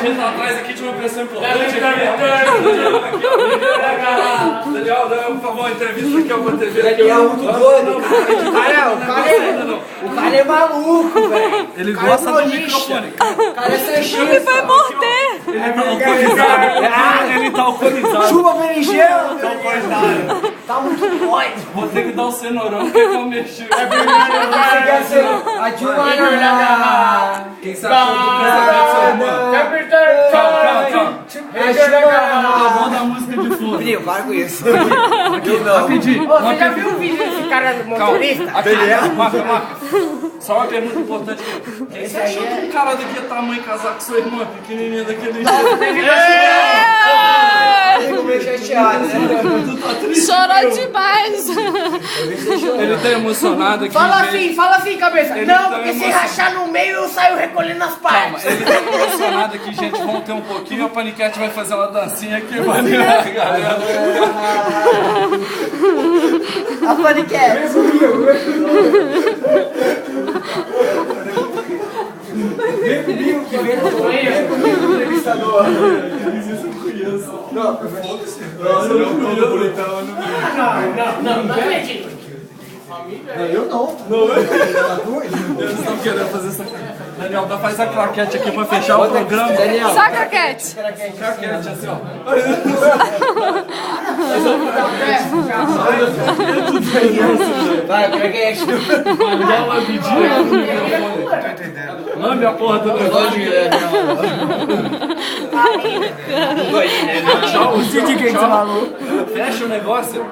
gente lá atrás aqui tinha uma pessoa importante aqui. Daniel, por favor, entrevista aqui pra TV. Daniel é muito doido, o cara é maluco, velho. Ele gosta do microfone. O cara é sanchista. Ele vai morder. Ele tá alcoolizado. Chupa berinjela, tá muito doido. Vou ter que dar um cenourão que eu mexi. Você quer ser a Dilma? Quem sabe do casamento sua irmã? Calma. Tá bom da música de fundo. Filho, para com isso. Rapidinho. Você já viu o vídeo desse cara do motorista? Marca. Só uma pergunta importante. Quem você achou que um cara daquele tamanho casar com sua irmã pequenininha daquele jeito? Fico meio chateado, né? Chorou demais. Ele tá emocionado aqui. Fala assim, cabeça. Ele Não, tá porque se emocionado. rachar no meio eu saio recolhendo as partes. Ele tá emocionado aqui, gente. Vamos ter um pouquinho. A Paniquete vai fazer uma dancinha aqui, vai animar a galera. A paniquete. Vem comigo, que vem comigo, entrevistador. Não, foda-se. Não acredito. Eu não. Eles estão querendo fazer essa. Daniel, faz a claquete aqui pra fechar o programa. Daniel. Só craquete. Claquete, assim, ó. Vai, craquete. Dá uma medida. Lambe a porra do negócio. Tchau, O Cid que você falou. fecha o negócio.